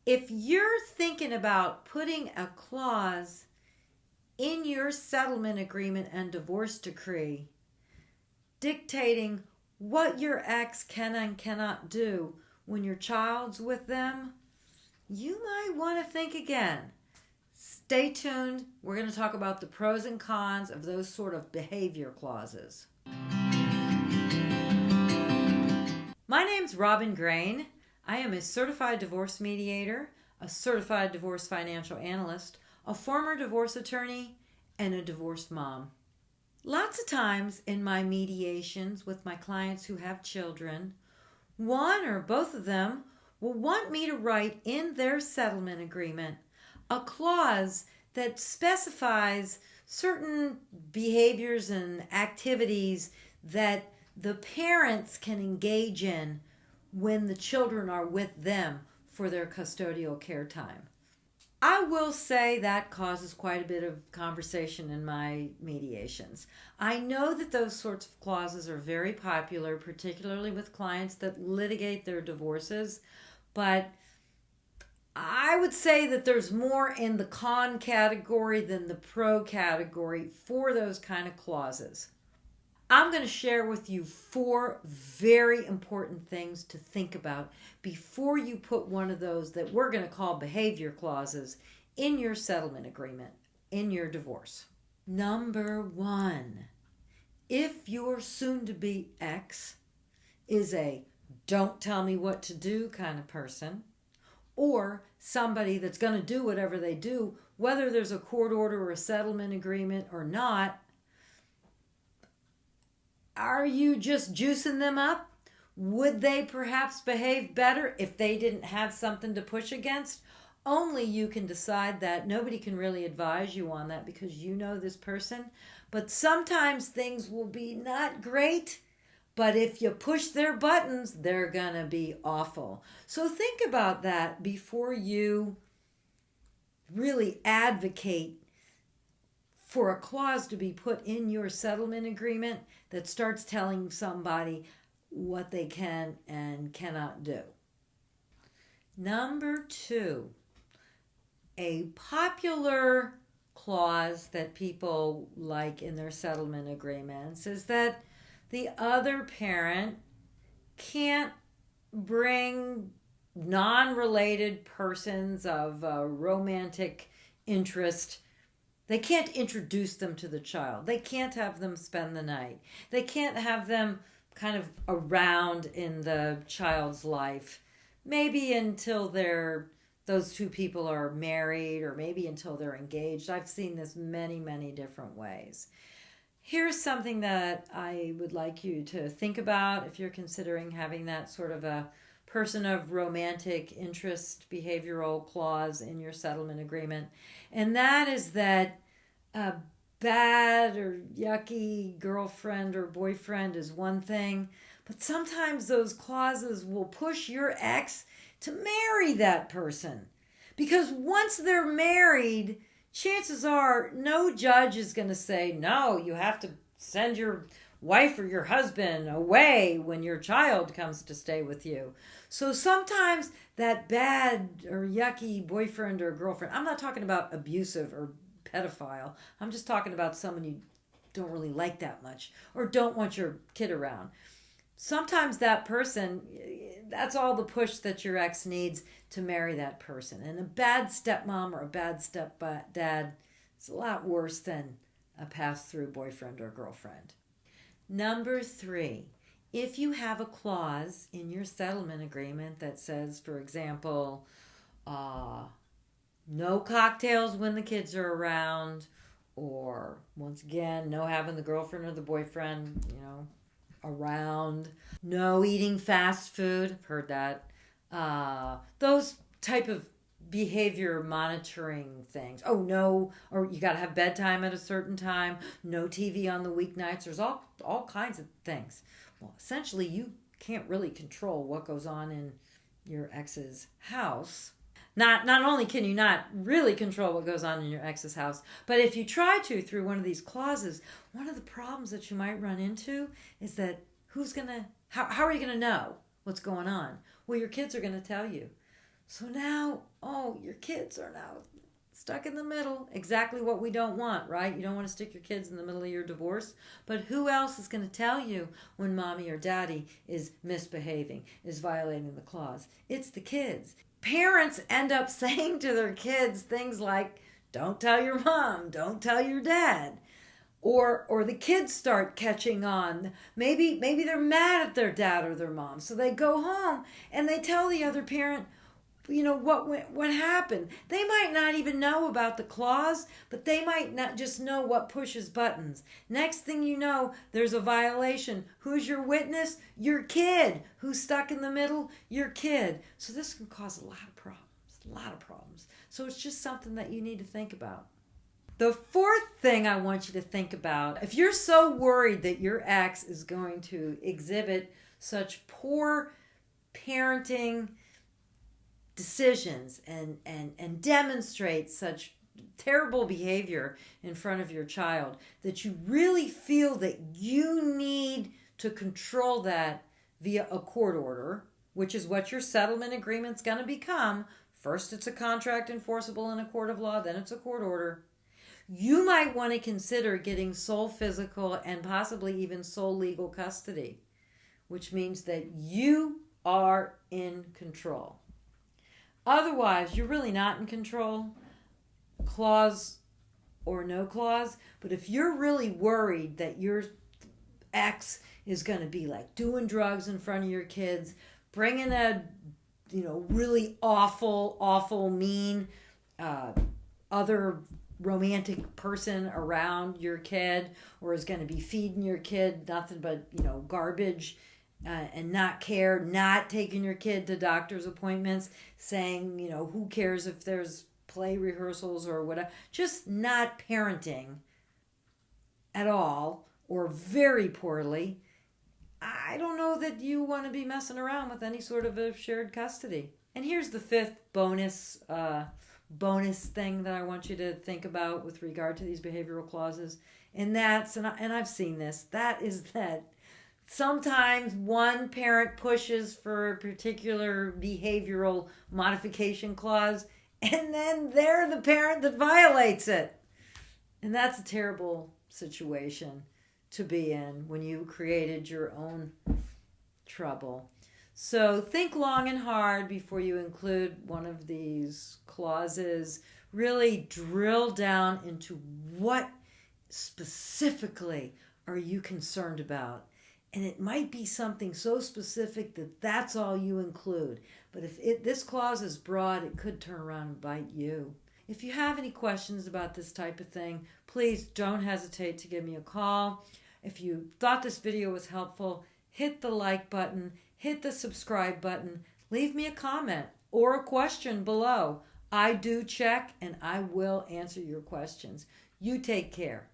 If you're thinking about putting a clause in your settlement agreement and divorce decree dictating what your ex can and cannot do when your child's with them, you might want to think again. Stay tuned. We're going to talk about the pros and cons of those sort of behavior clauses. My name's Robin Grain. I am a certified divorce mediator, a certified divorce financial analyst, a former divorce attorney, and a divorced mom. Lots of times in my mediations with my clients who have children, one or both of them will want me to write in their settlement agreement a clause that specifies certain behaviors and activities that the parents can engage in when the children are with them for their custodial care time. I will say that causes quite a bit of conversation in my mediations. I know that those sorts of clauses are very popular, particularly with clients that litigate their divorces, but I would say that there's more in the con category than the pro category for those kind of clauses. I'm going to share with you 4 very important things to think about before you put one of those that we're going to call behavior clauses in your settlement agreement, in your divorce. Number 1, if your soon-to-be ex is a don't tell me what to do kind of person, or somebody that's going to do whatever they do, whether there's a court order or a settlement agreement or not, are you just juicing them up? Would they perhaps behave better if they didn't have something to push against? Only you can decide that. Nobody can really advise you on that because you know this person. But sometimes things will be not great, but if you push their buttons, they're going to be awful. So think about that before you really advocate for a clause to be put in your settlement agreement that starts telling somebody what they can and cannot do. Number 2, a popular clause that people like in their settlement agreements is that the other parent can't bring non-related persons of romantic interest. They can't introduce them to the child. They can't have them spend the night. They can't have them kind of around in the child's life. Maybe until those 2 people are married, or maybe until they're engaged. I've seen this many, many different ways. Here's something that I would like you to think about if you're considering having that sort of a person of romantic interest behavioral clause in your settlement agreement. And that is that a bad or yucky girlfriend or boyfriend is one thing, but sometimes those clauses will push your ex to marry that person. Because once they're married, chances are no judge is going to say, no, you have to send your wife or your husband away when your child comes to stay with you. So sometimes that bad or yucky boyfriend or girlfriend, I'm not talking about abusive or pedophile, I'm just talking about someone you don't really like that much or don't want your kid around. Sometimes that person, that's all the push that your ex needs to marry that person. And a bad stepmom or a bad stepdad is a lot worse than a pass-through boyfriend or girlfriend. Number 3, if you have a clause in your settlement agreement that says, for example, no cocktails when the kids are around, or once again, no having the girlfriend or the boyfriend, around, no eating fast food, I've heard that, those type of behavior monitoring things. Oh, no, or you got to have bedtime at a certain time, no TV on the weeknights. There's all kinds of things. Well, essentially, you can't really control what goes on in your ex's house. Not only can you not really control what goes on in your ex's house, but if you try to through one of these clauses, one of the problems that you might run into is that how are you going to know what's going on? Well, your kids are going to tell you. So now, your kids are now stuck in the middle. Exactly what we don't want, right? You don't want to stick your kids in the middle of your divorce. But who else is going to tell you when mommy or daddy is misbehaving, is violating the clause? It's the kids. Parents end up saying to their kids things like, don't tell your mom, don't tell your dad. Or the kids start catching on. Maybe they're mad at their dad or their mom. So they go home and they tell the other parent, what happened. They might not even know about the clause, but they might not just know what pushes buttons. Next thing you know, there's a violation. Who's your witness? Your kid. Who's stuck in the middle? Your kid. So this can cause a lot of problems. So it's just something that you need to think about. The fourth thing I want you to think about, if you're so worried that your ex is going to exhibit such poor parenting decisions and demonstrate such terrible behavior in front of your child, that you really feel that you need to control that via a court order, which is what your settlement agreement's going to become. First it's a contract enforceable in a court of law, then it's a court order. You might want to consider getting sole physical and possibly even sole legal custody, which means that you are in control. Otherwise, you're really not in control, clause or no clause. But if you're really worried that your ex is going to be like doing drugs in front of your kids, bringing a really awful, mean other romantic person around your kid, or is going to be feeding your kid nothing but garbage, and not care, not taking your kid to doctor's appointments, saying who cares if there's play rehearsals or whatever, just not parenting at all or very poorly, I don't know that you want to be messing around with any sort of a shared custody. And here's the fifth bonus thing that I want you to think about with regard to these behavioral clauses. And I've seen this, that is that sometimes one parent pushes for a particular behavioral modification clause, and then they're the parent that violates it. And that's a terrible situation to be in when you created your own trouble. So think long and hard before you include one of these clauses. Really drill down into what specifically are you concerned about. And it might be something so specific that that's all you include. But if this clause is broad, it could turn around and bite you. If you have any questions about this type of thing, please don't hesitate to give me a call. If you thought this video was helpful, hit the like button, hit the subscribe button, leave me a comment or a question below. I do check and I will answer your questions. You take care.